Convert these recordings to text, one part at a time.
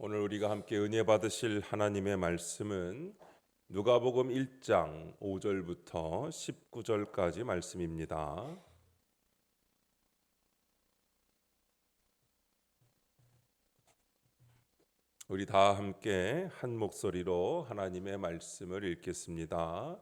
오늘 우리가 함께 은혜 받으실 하나님의 말씀은 누가복음 1장 5절부터 19절까지 말씀입니다. 우리 다 함께 한 목소리로 하나님의 말씀을 읽겠습니다.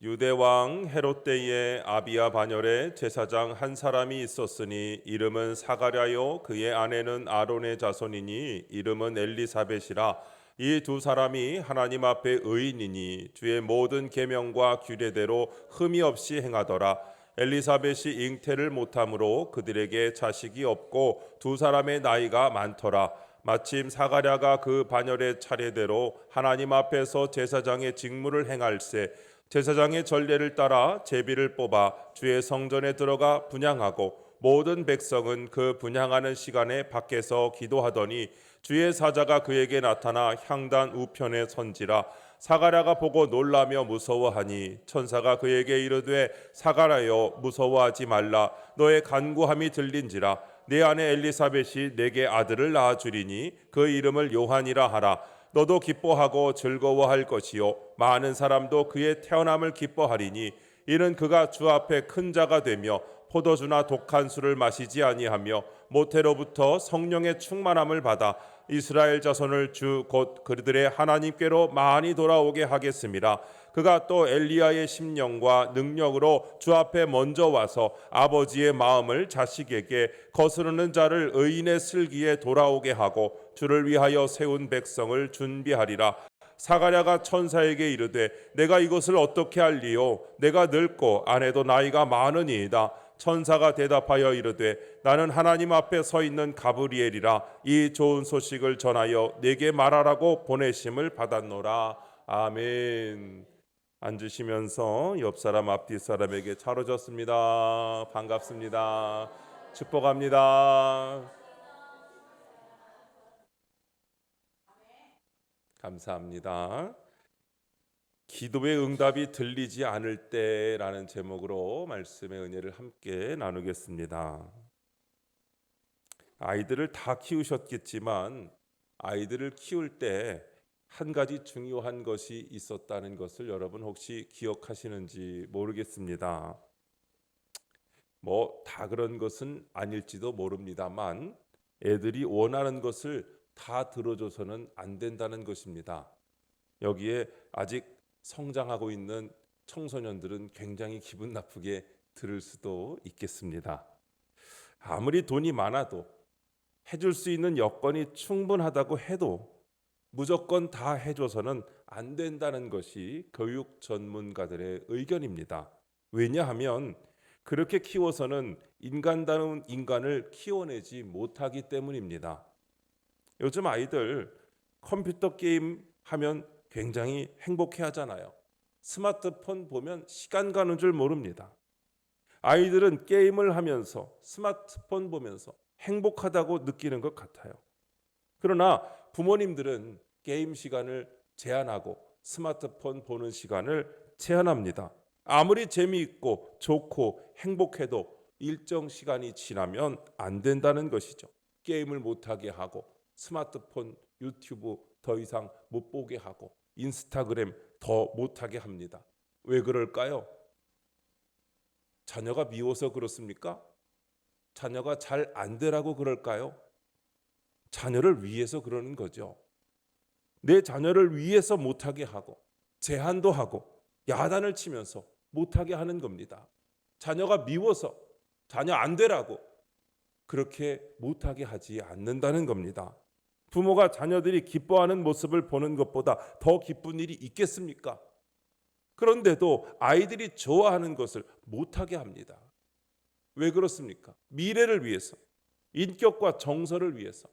유대왕 헤롯 때에 아비야 반열에 제사장 한 사람이 있었으니 이름은 사가랴요 그의 아내는 아론의 자손이니 이름은 엘리사벳이라. 이 두 사람이 하나님 앞에 의인이니 주의 모든 계명과 규례대로 흠이 없이 행하더라. 엘리사벳이 잉태를 못함으로 그들에게 자식이 없고 두 사람의 나이가 많더라. 마침 사가랴가 그 반열의 차례대로 하나님 앞에서 제사장의 직무를 행할세 제사장의 전례를 따라 제비를 뽑아 주의 성전에 들어가 분향하고 모든 백성은 그 분향하는 시간에 밖에서 기도하더니 주의 사자가 그에게 나타나 향단 우편에 선지라. 사가랴가 보고 놀라며 무서워하니 천사가 그에게 이르되 사가랴여 무서워하지 말라. 너의 간구함이 들린지라. 내 아내 엘리사벳이 내게 아들을 낳아주리니 그 이름을 요한이라 하라. 너도 기뻐하고 즐거워할 것이요 많은 사람도 그의 태어남을 기뻐하리니 이는 그가 주 앞에 큰 자가 되며 포도주나 독한 술을 마시지 아니하며 모태로부터 성령의 충만함을 받아 이스라엘 자손을 주 곧 그들의 하나님께로 많이 돌아오게 하겠습니다. 그가 또 엘리야의 심령과 능력으로 주 앞에 먼저 와서 아버지의 마음을 자식에게 거스르는 자를 의인의 슬기에 돌아오게 하고 주를 위하여 세운 백성을 준비하리라. 사가랴가 천사에게 이르되 내가 이것을 어떻게 할리요? 내가 늙고 아내도 나이가 많으니이다. 천사가 대답하여 이르되 나는 하나님 앞에 서 있는 가브리엘이라. 이 좋은 소식을 전하여 내게 말하라고 보내심을 받았노라. 아멘. 앉으시면서 옆 사람 앞뒤 사람에게 차려졌습니다. 반갑습니다. 축복합니다. 감사합니다. 기도의 응답이 들리지 않을 때라는 제목으로 말씀의 은혜를 함께 나누겠습니다. 아이들을 다 키우셨겠지만 아이들을 키울 때 한 가지 중요한 것이 있었다는 것을 여러분 혹시 기억하시는지 모르겠습니다. 다 그런 것은 아닐지도 모릅니다만 애들이 원하는 것을 다 들어줘서는 안 된다는 것입니다. 여기에 아직 성장하고 있는 청소년들은 굉장히 기분 나쁘게 들을 수도 있겠습니다. 아무리 돈이 많아도 해줄 수 있는 여건이 충분하다고 해도 무조건 다 해줘서는 안 된다는 것이 교육 전문가들의 의견입니다. 왜냐하면 그렇게 키워서는 인간다운 인간을 키워내지 못하기 때문입니다. 요즘 아이들 컴퓨터 게임 하면 굉장히 행복해 하잖아요. 스마트폰 보면 시간 가는 줄 모릅니다. 아이들은 게임을 하면서 스마트폰 보면서 행복하다고 느끼는 것 같아요. 그러나 부모님들은 게임 시간을 제한하고 스마트폰 보는 시간을 제한합니다. 아무리 재미있고 좋고 행복해도 일정 시간이 지나면 안 된다는 것이죠. 게임을 못하게 하고 스마트폰, 유튜브 더 이상 못 보게 하고 인스타그램 더 못하게 합니다. 왜 그럴까요? 자녀가 미워서 그렇습니까? 자녀가 잘 안 되라고 그럴까요? 자녀를 위해서 그러는 거죠. 내 자녀를 위해서 못하게 하고 제한도 하고 야단을 치면서 못하게 하는 겁니다. 자녀가 미워서 자녀 안 되라고 그렇게 못하게 하지 않는다는 겁니다. 부모가 자녀들이 기뻐하는 모습을 보는 것보다 더 기쁜 일이 있겠습니까? 그런데도 아이들이 좋아하는 것을 못하게 합니다. 왜 그렇습니까? 미래를 위해서, 인격과 정서를 위해서,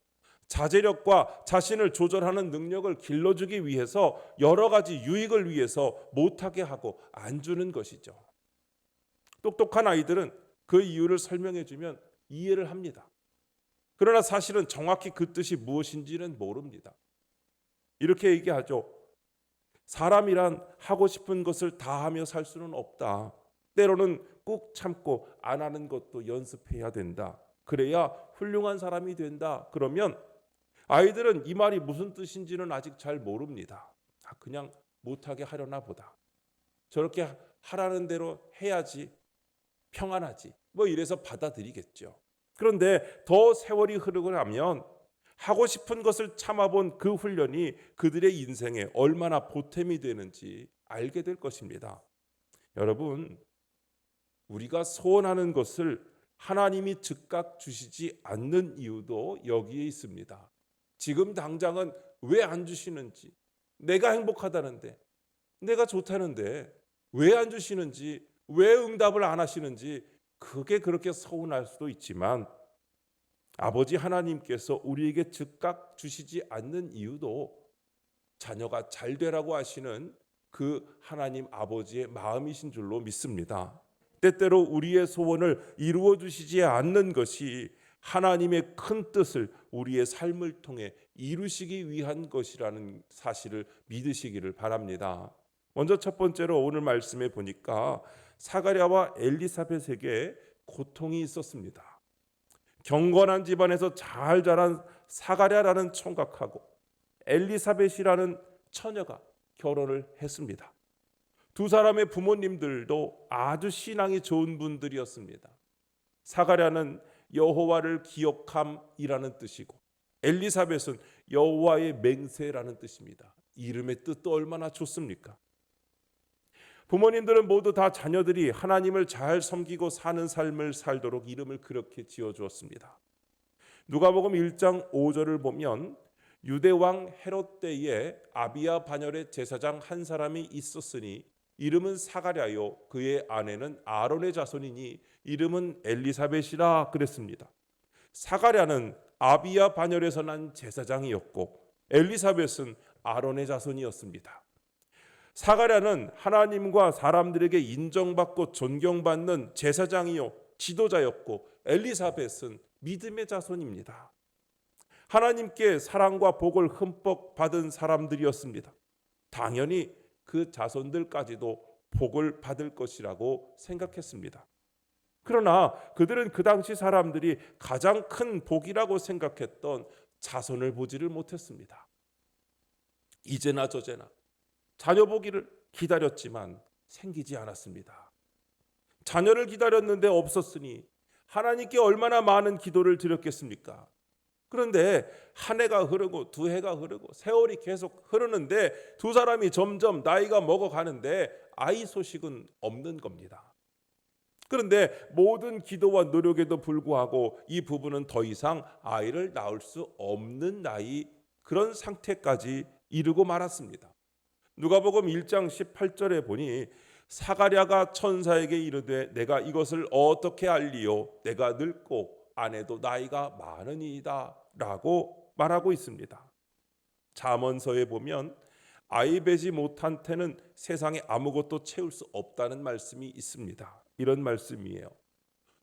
자제력과 자신을 조절하는 능력을 길러주기 위해서 여러 가지 유익을 위해서 못하게 하고 안 주는 것이죠. 똑똑한 아이들은 그 이유를 설명해 주면 이해를 합니다. 그러나 사실은 정확히 그 뜻이 무엇인지는 모릅니다. 이렇게 얘기하죠. 사람이란 하고 싶은 것을 다 하며 살 수는 없다. 때로는 꾹 참고 안 하는 것도 연습해야 된다. 그래야 훌륭한 사람이 된다. 그러면 아이들은 이 말이 무슨 뜻인지는 아직 잘 모릅니다. 그냥 못하게 하려나 보다. 저렇게 하라는 대로 해야지 평안하지. 이래서 받아들이겠죠. 그런데 더 세월이 흐르고 나면 하고 싶은 것을 참아본 그 훈련이 그들의 인생에 얼마나 보탬이 되는지 알게 될 것입니다. 여러분, 우리가 소원하는 것을 하나님이 즉각 주시지 않는 이유도 여기에 있습니다. 지금 당장은 왜 안 주시는지, 내가 행복하다는데, 내가 좋다는데 왜 안 주시는지, 왜 응답을 안 하시는지 그게 그렇게 서운할 수도 있지만 아버지 하나님께서 우리에게 즉각 주시지 않는 이유도 자녀가 잘 되라고 하시는 그 하나님 아버지의 마음이신 줄로 믿습니다. 때때로 우리의 소원을 이루어 주시지 않는 것이 하나님의 큰 뜻을 우리의 삶을 통해 이루시기 위한 것이라는 사실을 믿으시기를 바랍니다. 먼저 첫 번째로 오늘 말씀에 보니까 사가랴와 엘리사벳에게 고통이 있었습니다. 경건한 집안에서 잘 자란 사가랴라는 총각하고 엘리사벳이라는 처녀가 결혼을 했습니다. 두 사람의 부모님들도 아주 신앙이 좋은 분들이었습니다. 사가랴는 여호와를 기억함이라는 뜻이고 엘리사벳은 여호와의 맹세라는 뜻입니다. 이름의 뜻도 얼마나 좋습니까? 부모님들은 모두 다 자녀들이 하나님을 잘 섬기고 사는 삶을 살도록 이름을 그렇게 지어주었습니다. 누가복음 1장 5절을 보면 유대왕 헤롯 때에 아비야 반열의 제사장 한 사람이 있었으니 이름은 사가랴요 그의 아내는 아론의 자손이니 이름은 엘리사벳이라 그랬습니다. 사가랴는 아비야 반열에서 난 제사장이었고 엘리사벳은 아론의 자손이었습니다. 사가랴는 하나님과 사람들에게 인정받고 존경받는 제사장이요 지도자였고 엘리사벳은 믿음의 자손입니다. 하나님께 사랑과 복을 흠뻑 받은 사람들이었습니다. 당연히 그 자손들까지도 복을 받을 것이라고 생각했습니다. 그러나 그들은 그 당시 사람들이 가장 큰 복이라고 생각했던 자손을 보지를 못했습니다. 이제나 저제나 자녀 보기를 기다렸지만 생기지 않았습니다. 자녀를 기다렸는데 없었으니 하나님께 얼마나 많은 기도를 드렸겠습니까? 그런데 한 해가 흐르고 두 해가 흐르고 세월이 계속 흐르는데 두 사람이 점점 나이가 먹어가는데 아이 소식은 없는 겁니다. 그런데 모든 기도와 노력에도 불구하고 이 부부는 더 이상 아이를 낳을 수 없는 나이 그런 상태까지 이르고 말았습니다. 누가복음 1장 18절에 보니 사가랴가 천사에게 이르되 내가 이것을 어떻게 알리요 내가 늙고 아내도 나이가 많으니이다 라고 말하고 있습니다. 잠언서에 보면 아이 베지 못한 태는 세상에 아무것도 채울 수 없다는 말씀이 있습니다. 이런 말씀이에요.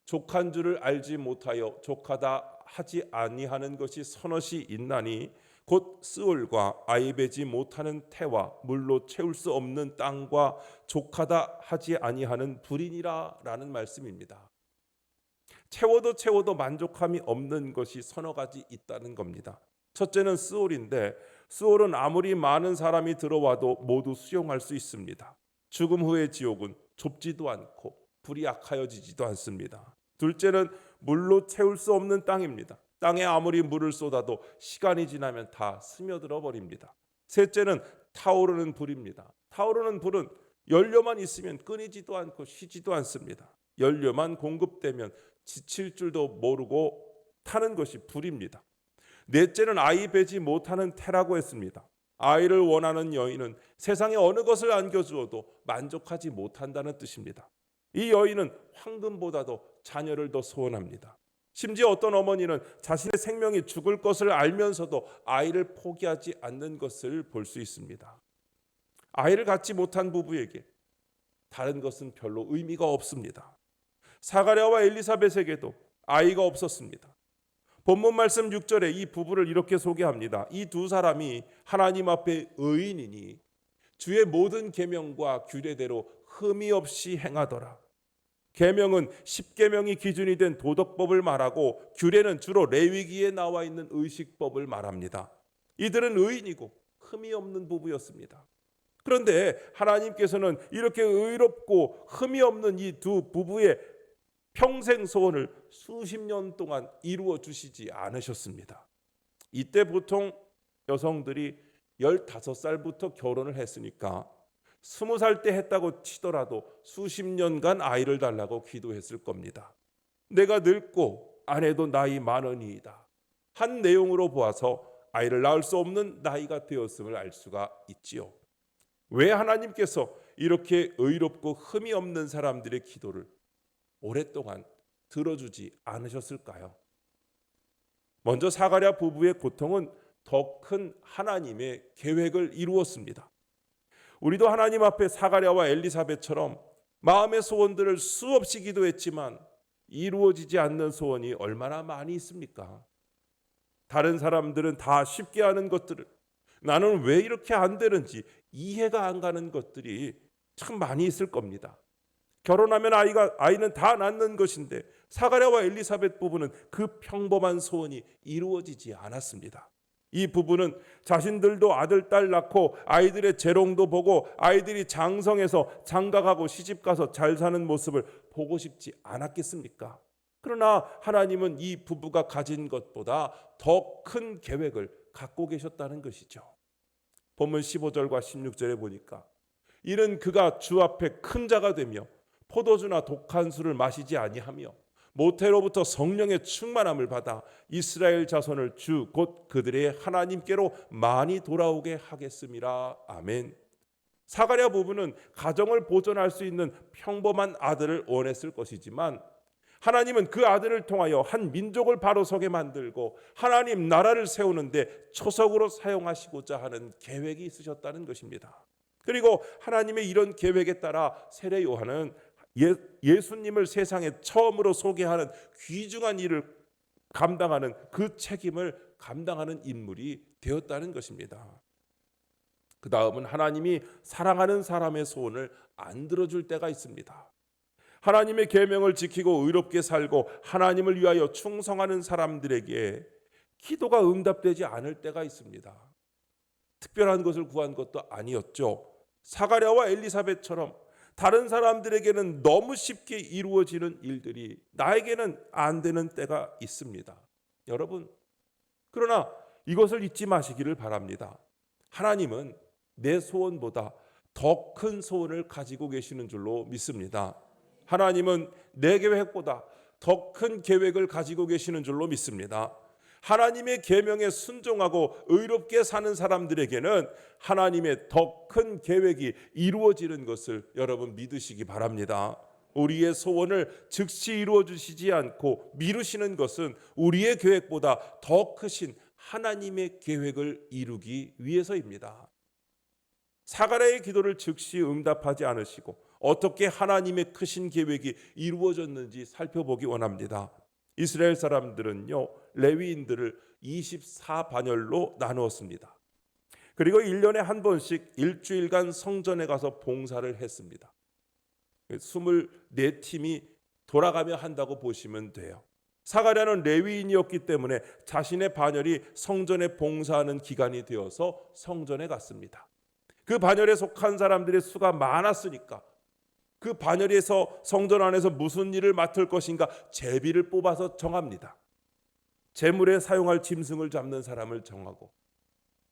족한 줄을 알지 못하여 족하다 하지 아니하는 것이 서너시 있나니 곧 스올과 아이 베지 못하는 태와 물로 채울 수 없는 땅과 족하다 하지 아니하는 불이니라 라는 말씀입니다. 채워도 만족함이 없는 것이 서너 가지 있다는 겁니다. 첫째는 스올인데 스올은 아무리 많은 사람이 들어와도 모두 수용할 수 있습니다. 죽음 후의 지옥은 좁지도 않고 불이 약하여지지도 않습니다. 둘째는 물로 채울 수 없는 땅입니다. 땅에 아무리 물을 쏟아도 시간이 지나면 다 스며들어 버립니다. 셋째는 타오르는 불입니다. 타오르는 불은 연료만 있으면 끊이지도 않고 쉬지도 않습니다. 연료만 공급되면 지칠 줄도 모르고 타는 것이 불입니다. 넷째는 아이 베지 못하는 태라고 했습니다. 아이를 원하는 여인은 세상에 어느 것을 안겨주어도 만족하지 못한다는 뜻입니다. 이 여인은 황금보다도 자녀를 더 소원합니다. 심지어 어떤 어머니는 자신의 생명이 죽을 것을 알면서도 아이를 포기하지 않는 것을 볼 수 있습니다. 아이를 갖지 못한 부부에게 다른 것은 별로 의미가 없습니다. 사가랴와 엘리사벳에게도 아이가 없었습니다. 본문 말씀 6절에 이 부부를 이렇게 소개합니다. 이 두 사람이 하나님 앞에 의인이니 주의 모든 계명과 규례대로 흠이 없이 행하더라. 계명은 10계명이 기준이 된 도덕법을 말하고 규례는 주로 레위기에 나와 있는 의식법을 말합니다. 이들은 의인이고 흠이 없는 부부였습니다. 그런데 하나님께서는 이렇게 의롭고 흠이 없는 이 두 부부의 평생 소원을 수십 년 동안 이루어 주시지 않으셨습니다. 이때 보통 여성들이 15살부터 결혼을 했으니까 20살 때 했다고 치더라도 수십 년간 아이를 달라고 기도했을 겁니다. 내가 늙고 아내도 나이 많으니이다 한 내용으로 보아서 아이를 낳을 수 없는 나이가 되었음을 알 수가 있지요. 왜 하나님께서 이렇게 의롭고 흠이 없는 사람들의 기도를 오랫동안 들어주지 않으셨을까요? 먼저 사가랴 부부의 고통은 더 큰 하나님의 계획을 이루었습니다. 우리도 하나님 앞에 사가랴와 엘리사벳처럼 마음의 소원들을 수없이 기도했지만 이루어지지 않는 소원이 얼마나 많이 있습니까? 다른 사람들은 다 쉽게 하는 것들을 나는 왜 이렇게 안 되는지 이해가 안 가는 것들이 참 많이 있을 겁니다. 결혼하면 아이는 다 낳는 것인데 사가랴와 엘리사벳 부부는 그 평범한 소원이 이루어지지 않았습니다. 이 부부는 자신들도 아들, 딸 낳고 아이들의 재롱도 보고 아이들이 장성해서 장가가고 시집가서 잘 사는 모습을 보고 싶지 않았겠습니까? 그러나 하나님은 이 부부가 가진 것보다 더 큰 계획을 갖고 계셨다는 것이죠. 본문 15절과 16절에 보니까 이는 그가 주 앞에 큰 자가 되며 포도주나 독한 술을 마시지 아니하며 모태로부터 성령의 충만함을 받아 이스라엘 자손을 주 곧 그들의 하나님께로 많이 돌아오게 하겠음이라. 아멘. 사가랴 부부는 가정을 보존할 수 있는 평범한 아들을 원했을 것이지만 하나님은 그 아들을 통하여 한 민족을 바로 서게 만들고 하나님 나라를 세우는데 초석으로 사용하시고자 하는 계획이 있으셨다는 것입니다. 그리고 하나님의 이런 계획에 따라 세례 요한은 예수님을 세상에 처음으로 소개하는 귀중한 일을 감당하는 그 책임을 감당하는 인물이 되었다는 것입니다. 그 다음은 하나님이 사랑하는 사람의 소원을 안 들어줄 때가 있습니다. 하나님의 계명을 지키고 의롭게 살고 하나님을 위하여 충성하는 사람들에게 기도가 응답되지 않을 때가 있습니다. 특별한 것을 구한 것도 아니었죠. 사가랴와 엘리사벳처럼 다른 사람들에게는 너무 쉽게 이루어지는 일들이 나에게는 안 되는 때가 있습니다. 여러분, 그러나 이것을 잊지 마시기를 바랍니다. 하나님은 내 소원보다 더 큰 소원을 가지고 계시는 줄로 믿습니다. 하나님은 내 계획보다 더 큰 계획을 가지고 계시는 줄로 믿습니다. 하나님의 계명에 순종하고 의롭게 사는 사람들에게는 하나님의 더 큰 계획이 이루어지는 것을 여러분 믿으시기 바랍니다. 우리의 소원을 즉시 이루어 주시지 않고 미루시는 것은 우리의 계획보다 더 크신 하나님의 계획을 이루기 위해서입니다. 사가랴의 기도를 즉시 응답하지 않으시고 어떻게 하나님의 크신 계획이 이루어졌는지 살펴보기 원합니다. 이스라엘 사람들은요, 레위인들을 24반열로 나누었습니다. 그리고 1년에 한 번씩 일주일간 성전에 가서 봉사를 했습니다. 24팀이 돌아가며 한다고 보시면 돼요. 사가랴는 레위인이었기 때문에 자신의 반열이 성전에 봉사하는 기간이 되어서 성전에 갔습니다. 그 반열에 속한 사람들의 수가 많았으니까 그 반열에서 성전 안에서 무슨 일을 맡을 것인가 제비를 뽑아서 정합니다. 제물에 사용할 짐승을 잡는 사람을 정하고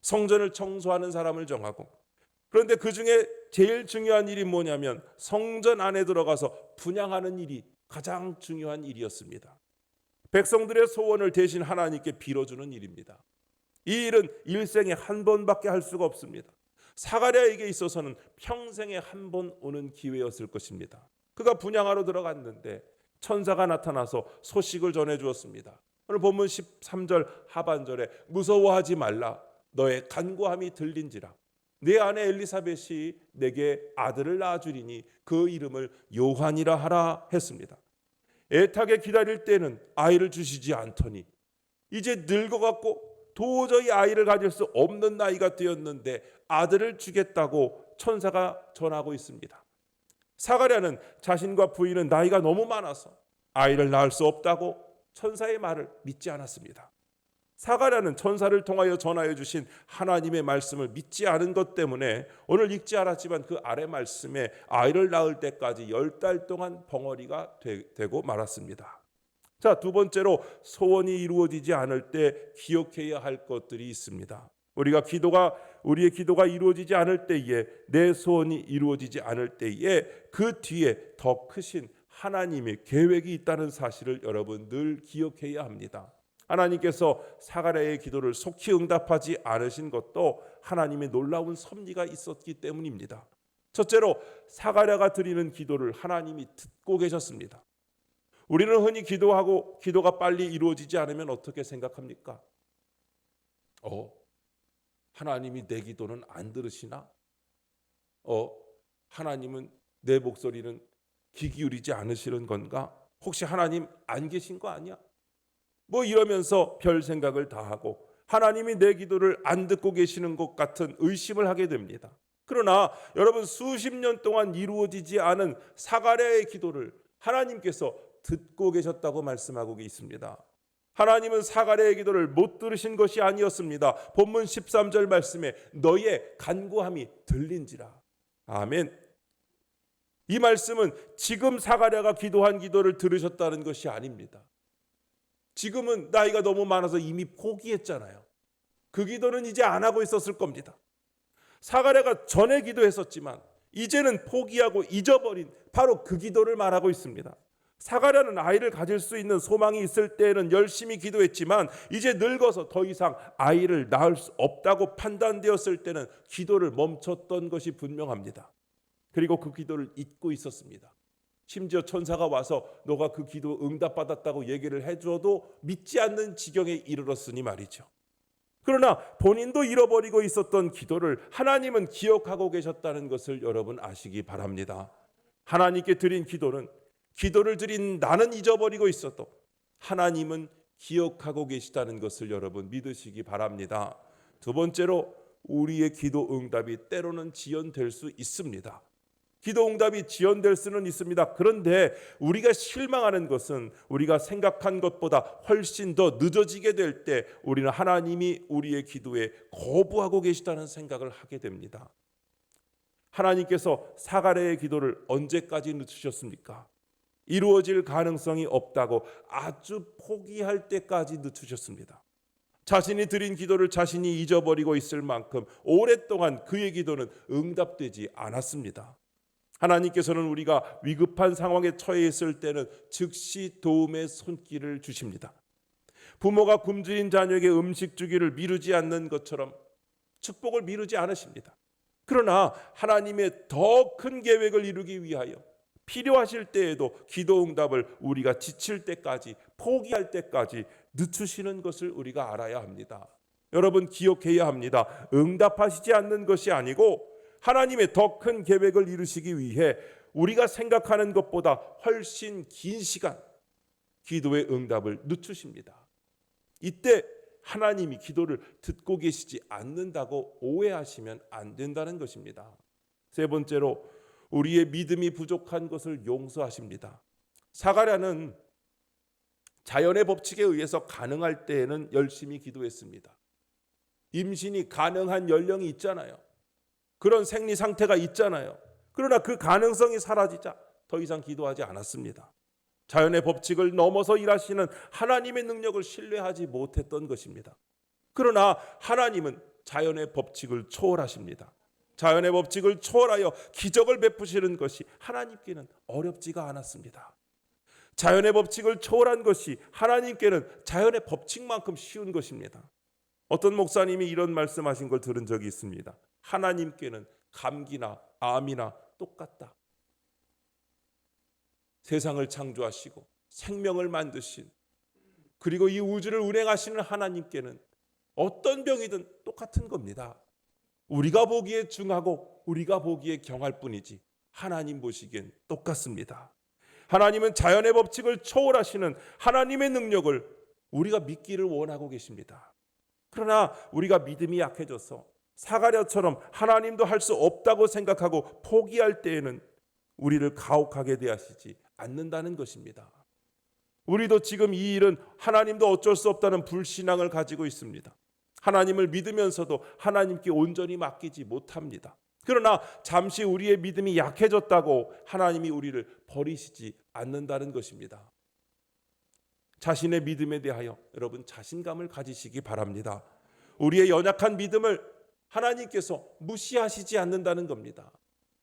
성전을 청소하는 사람을 정하고, 그런데 그 중에 제일 중요한 일이 뭐냐면 성전 안에 들어가서 분향하는 일이 가장 중요한 일이었습니다. 백성들의 소원을 대신 하나님께 빌어주는 일입니다. 이 일은 일생에 한 번밖에 할 수가 없습니다. 사가랴에게 있어서는 평생에 한 번 오는 기회였을 것입니다. 그가 분향하러 들어갔는데 천사가 나타나서 소식을 전해주었습니다. 오늘 본문 13절 하반절에 무서워하지 말라, 너의 간구함이 들린지라, 내 아내 엘리사벳이 내게 아들을 낳아주리니 그 이름을 요한이라 하라 했습니다. 애타게 기다릴 때는 아이를 주시지 않더니 이제 늙어갖고 도저히 아이를 가질 수 없는 나이가 되었는데 아들을 주겠다고 천사가 전하고 있습니다. 사가랴는 자신과 부인은 나이가 너무 많아서 아이를 낳을 수 없다고 천사의 말을 믿지 않았습니다. 사가랴는 천사를 통하여 전하여 주신 하나님의 말씀을 믿지 않은 것 때문에 오늘 읽지 않았지만 그 아래 말씀에 아이를 낳을 때까지 10달 동안 벙어리가 되고 말았습니다. 자, 두 번째로 소원이 이루어지지 않을 때 기억해야 할 것들이 있습니다. 우리의 기도가 이루어지지 않을 때에, 내 소원이 이루어지지 않을 때에 그 뒤에 더 크신 하나님의 계획이 있다는 사실을 여러분 늘 기억해야 합니다. 하나님께서 사가랴의 기도를 속히 응답하지 않으신 것도 하나님의 놀라운 섭리가 있었기 때문입니다. 첫째로 사가랴가 드리는 기도를 하나님이 듣고 계셨습니다. 우리는 흔히 기도하고 기도가 빨리 이루어지지 않으면 어떻게 생각합니까? 하나님이 내 기도는 안 들으시나? 하나님은 내 목소리는 귀 기울이지 않으시는 건가? 혹시 하나님 안 계신 거 아니야? 이러면서 별 생각을 다 하고 하나님이 내 기도를 안 듣고 계시는 것 같은 의심을 하게 됩니다. 그러나 여러분, 수십 년 동안 이루어지지 않은 사가랴의 기도를 하나님께서 듣고 계셨다고 말씀하고 있습니다. 하나님은 사가랴의 기도를 못 들으신 것이 아니었습니다. 본문 13절 말씀에 너의 간구함이 들린지라. 아멘. 이 말씀은 지금 사가랴가 기도한 기도를 들으셨다는 것이 아닙니다. 지금은 나이가 너무 많아서 이미 포기했잖아요. 그 기도는 이제 안 하고 있었을 겁니다. 사가랴가 전에 기도했었지만 이제는 포기하고 잊어버린 바로 그 기도를 말하고 있습니다. 사가랴는 아이를 가질 수 있는 소망이 있을 때에는 열심히 기도했지만 이제 늙어서 더 이상 아이를 낳을 수 없다고 판단되었을 때는 기도를 멈췄던 것이 분명합니다. 그리고 그 기도를 잊고 있었습니다. 심지어 천사가 와서 너가 그 기도 응답받았다고 얘기를 해줘도 믿지 않는 지경에 이르렀으니 말이죠. 그러나 본인도 잃어버리고 있었던 기도를 하나님은 기억하고 계셨다는 것을 여러분 아시기 바랍니다. 하나님께 드린 기도를 드린 나는 잊어버리고 있어도 하나님은 기억하고 계시다는 것을 여러분 믿으시기 바랍니다. 두 번째로 우리의 기도 응답이 때로는 지연될 수 있습니다. 기도 응답이 지연될 수는 있습니다. 그런데 우리가 실망하는 것은 우리가 생각한 것보다 훨씬 더 늦어지게 될 때 우리는 하나님이 우리의 기도에 거부하고 계시다는 생각을 하게 됩니다. 하나님께서 사가랴의 기도를 언제까지 늦추셨습니까? 이루어질 가능성이 없다고 아주 포기할 때까지 늦추셨습니다. 자신이 드린 기도를 자신이 잊어버리고 있을 만큼 오랫동안 그의 기도는 응답되지 않았습니다. 하나님께서는 우리가 위급한 상황에 처해 있을 때는 즉시 도움의 손길을 주십니다. 부모가 굶주린 자녀에게 음식 주기를 미루지 않는 것처럼 축복을 미루지 않으십니다. 그러나 하나님의 더 큰 계획을 이루기 위하여 필요하실 때에도 기도 응답을 우리가 지칠 때까지, 포기할 때까지 늦추시는 것을 우리가 알아야 합니다. 여러분 기억해야 합니다. 응답하시지 않는 것이 아니고 하나님의 더 큰 계획을 이루시기 위해 우리가 생각하는 것보다 훨씬 긴 시간 기도의 응답을 늦추십니다. 이때 하나님이 기도를 듣고 계시지 않는다고 오해하시면 안 된다는 것입니다. 세 번째로 우리의 믿음이 부족한 것을 용서하십니다. 사가랴는 자연의 법칙에 의해서 가능할 때에는 열심히 기도했습니다. 임신이 가능한 연령이 있잖아요. 그런 생리 상태가 있잖아요. 그러나 그 가능성이 사라지자 더 이상 기도하지 않았습니다. 자연의 법칙을 넘어서 일하시는 하나님의 능력을 신뢰하지 못했던 것입니다. 그러나 하나님은 자연의 법칙을 초월하십니다. 자연의 법칙을 초월하여 기적을 베푸시는 것이 하나님께는 어렵지가 않았습니다. 자연의 법칙을 초월한 것이 하나님께는 자연의 법칙만큼 쉬운 것입니다. 어떤 목사님이 이런 말씀하신 걸 들은 적이 있습니다. 하나님께는 감기나 암이나 똑같다. 세상을 창조하시고 생명을 만드신, 그리고 이 우주를 운행하시는 하나님께는 어떤 병이든 똑같은 겁니다. 우리가 보기에 중하고 우리가 보기에 경할 뿐이지 하나님 보시기엔 똑같습니다. 하나님은 자연의 법칙을 초월하시는 하나님의 능력을 우리가 믿기를 원하고 계십니다. 그러나 우리가 믿음이 약해져서 사가랴처럼 하나님도 할 수 없다고 생각하고 포기할 때에는 우리를 가혹하게 대하시지 않는다는 것입니다. 우리도 지금 이 일은 하나님도 어쩔 수 없다는 불신앙을 가지고 있습니다. 하나님을 믿으면서도 하나님께 온전히 맡기지 못합니다. 그러나 잠시 우리의 믿음이 약해졌다고 하나님이 우리를 버리시지 않는다는 것입니다. 자신의 믿음에 대하여 여러분 자신감을 가지시기 바랍니다. 우리의 연약한 믿음을 하나님께서 무시하시지 않는다는 겁니다.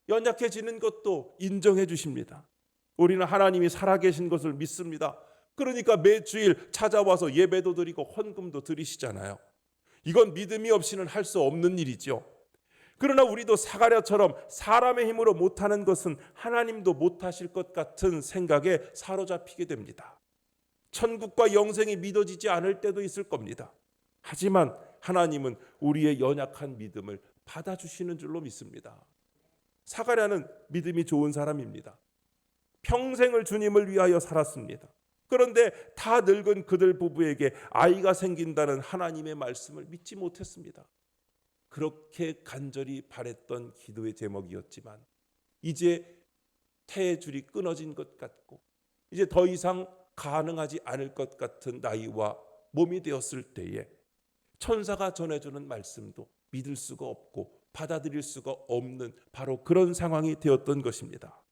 연약해지는 것도 인정해 주십니다. 우리는 하나님이 살아계신 것을 믿습니다. 그러니까 매주일 찾아와서 예배도 드리고 헌금도 드리시잖아요. 이건 믿음이 없이는 할 수 없는 일이죠. 그러나 우리도 사가랴처럼 사람의 힘으로 못하는 것은 하나님도 못하실 것 같은 생각에 사로잡히게 됩니다. 천국과 영생이 믿어지지 않을 때도 있을 겁니다. 하지만 하나님은 우리의 연약한 믿음을 받아주시는 줄로 믿습니다. 사가랴는 믿음이 좋은 사람입니다. 평생을 주님을 위하여 살았습니다. 그런데 다 늙은 그들 부부에게 아이가 생긴다는 하나님의 말씀을 믿지 못했습니다. 그렇게 간절히 바랬던 기도의 제목이었지만 이제 태의 줄이 끊어진 것 같고 이제 더 이상 가능하지 않을 것 같은 나이와 몸이 되었을 때에 천사가 전해주는 말씀도 믿을 수가 없고 받아들일 수가 없는 바로 그런 상황이 되었던 것입니다.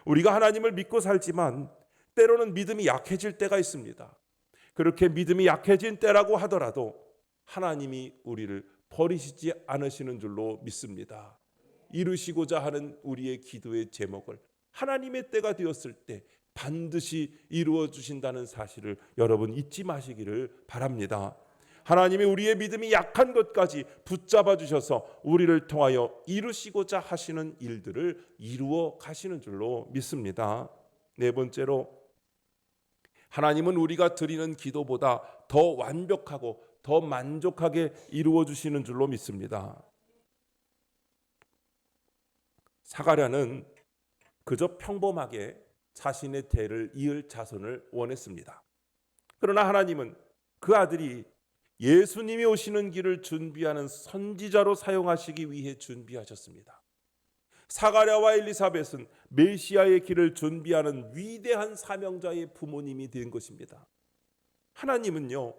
우리가 하나님을 믿고 살지만 때로는 믿음이 약해질 때가 있습니다. 그렇게 믿음이 약해진 때라고 하더라도 하나님이 우리를 버리시지 않으시는 줄로 믿습니다. 이루시고자 하는 우리의 기도의 제목을 하나님의 때가 되었을 때 반드시 이루어 주신다는 사실을 여러분 잊지 마시기를 바랍니다. 하나님이 우리의 믿음이 약한 것까지 붙잡아 주셔서 우리를 통하여 이루시고자 하시는 일들을 이루어 가시는 줄로 믿습니다. 네 번째로 하나님은 우리가 드리는 기도보다 더 완벽하고 더 만족하게 이루어 주시는 줄로 믿습니다. 사가랴는 그저 평범하게 자신의 대를 이을 자손을 원했습니다. 그러나 하나님은 그 아들이 예수님이 오시는 길을 준비하는 선지자로 사용하시기 위해 준비하셨습니다. 사가랴와 엘리사벳은 메시아의 길을 준비하는 위대한 사명자의 부모님이 된 것입니다. 하나님은요,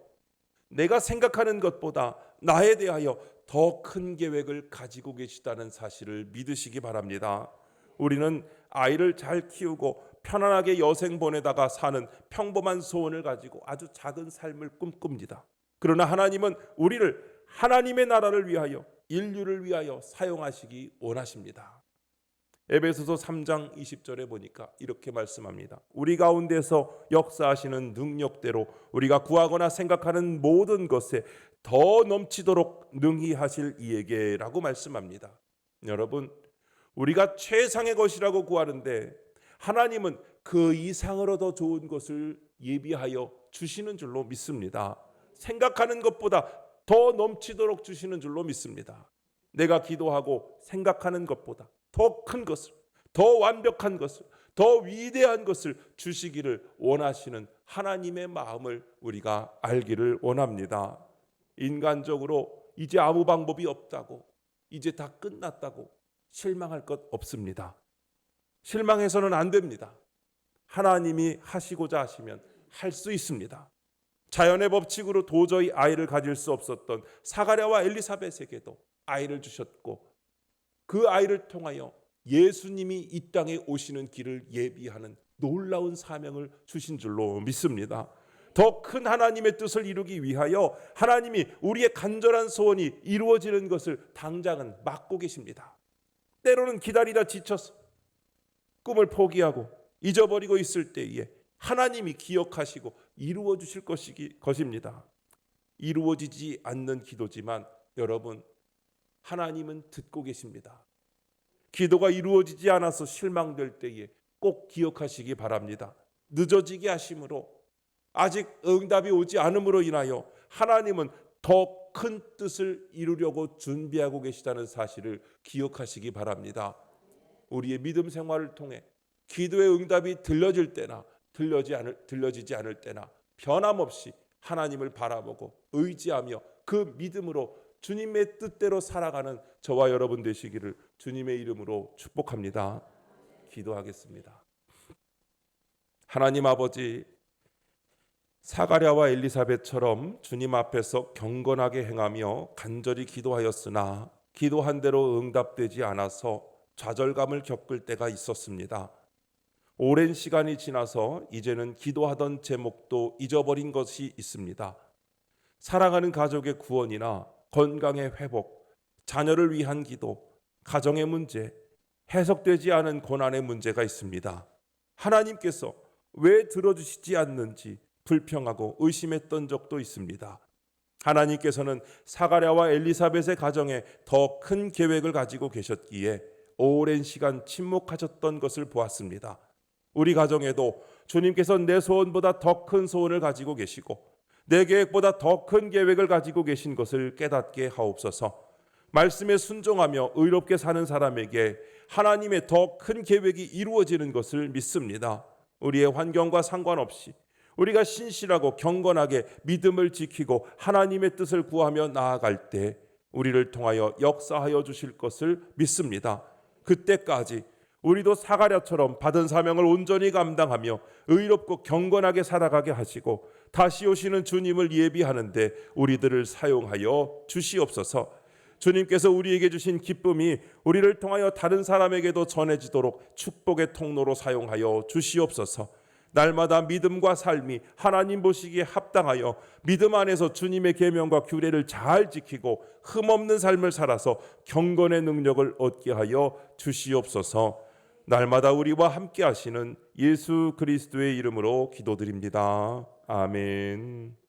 내가 생각하는 것보다 나에 대하여 더 큰 계획을 가지고 계시다는 사실을 믿으시기 바랍니다. 우리는 아이를 잘 키우고 편안하게 여생 보내다가 사는 평범한 소원을 가지고 아주 작은 삶을 꿈꿉니다. 그러나 하나님은 우리를 하나님의 나라를 위하여 인류를 위하여 사용하시기 원하십니다. 에베소서 3장 20절에 보니까 이렇게 말씀합니다. 우리 가운데서 역사하시는 능력대로 우리가 구하거나 생각하는 모든 것에 더 넘치도록 능히 하실 이에게 라고 말씀합니다. 여러분, 우리가 최상의 것이라고 구하는데 하나님은 그 이상으로 더 좋은 것을 예비하여 주시는 줄로 믿습니다. 생각하는 것보다 더 넘치도록 주시는 줄로 믿습니다. 내가 기도하고 생각하는 것보다 더 큰 것을, 더 완벽한 것을, 더 위대한 것을 주시기를 원하시는 하나님의 마음을 우리가 알기를 원합니다. 인간적으로 이제 아무 방법이 없다고, 이제 다 끝났다고 실망할 것 없습니다. 실망해서는 안 됩니다. 하나님이 하시고자 하시면 할 수 있습니다. 자연의 법칙으로 도저히 아이를 가질 수 없었던 사가랴와 엘리사벳에게도 아이를 주셨고 그 아이를 통하여 예수님이 이 땅에 오시는 길을 예비하는 놀라운 사명을 주신 줄로 믿습니다. 더 큰 하나님의 뜻을 이루기 위하여 하나님이 우리의 간절한 소원이 이루어지는 것을 당장은 막고 계십니다. 때로는 기다리다 지쳐서 꿈을 포기하고 잊어버리고 있을 때에 하나님이 기억하시고 이루어 주실 것입니다. 이루어지지 않는 기도지만 여러분, 하나님은 듣고 계십니다. 기도가 이루어지지 않아서 실망될 때에 꼭 기억하시기 바랍니다. 늦어지게 하심으로 아직 응답이 오지 않음으로 인하여 하나님은 더 큰 뜻을 이루려고 준비하고 계시다는 사실을 기억하시기 바랍니다. 우리의 믿음 생활을 통해 기도의 응답이 들려질 때나 들려지지 않을 때나 변함없이 하나님을 바라보고 의지하며 그 믿음으로 주님의 뜻대로 살아가는 저와 여러분 되시기를 주님의 이름으로 축복합니다. 기도하겠습니다. 하나님 아버지, 사가랴와 엘리사벳처럼 주님 앞에서 경건하게 행하며 간절히 기도하였으나 기도한 대로 응답되지 않아서 좌절감을 겪을 때가 있었습니다. 오랜 시간이 지나서 이제는 기도하던 제목도 잊어버린 것이 있습니다. 사랑하는 가족의 구원이나 건강의 회복, 자녀를 위한 기도, 가정의 문제, 해석되지 않은 고난의 문제가 있습니다. 하나님께서 왜 들어주시지 않는지 불평하고 의심했던 적도 있습니다. 하나님께서는 사가랴와 엘리사벳의 가정에 더 큰 계획을 가지고 계셨기에 오랜 시간 침묵하셨던 것을 보았습니다. 우리 가정에도 주님께서 내 소원보다 더 큰 소원을 가지고 계시고 내 계획보다 더 큰 계획을 가지고 계신 것을 깨닫게 하옵소서. 말씀에 순종하며 의롭게 사는 사람에게 하나님의 더 큰 계획이 이루어지는 것을 믿습니다. 우리의 환경과 상관없이 우리가 신실하고 경건하게 믿음을 지키고 하나님의 뜻을 구하며 나아갈 때 우리를 통하여 역사하여 주실 것을 믿습니다. 그때까지 우리도 사가랴처럼 받은 사명을 온전히 감당하며 의롭고 경건하게 살아가게 하시고 다시 오시는 주님을 예비하는데 우리들을 사용하여 주시옵소서. 주님께서 우리에게 주신 기쁨이 우리를 통하여 다른 사람에게도 전해지도록 축복의 통로로 사용하여 주시옵소서. 날마다 믿음과 삶이 하나님 보시기에 합당하여 믿음 안에서 주님의 계명과 규례를 잘 지키고 흠없는 삶을 살아서 경건의 능력을 얻게 하여 주시옵소서. 날마다 우리와 함께 하시는 예수 그리스도의 이름으로 기도드립니다. 아멘.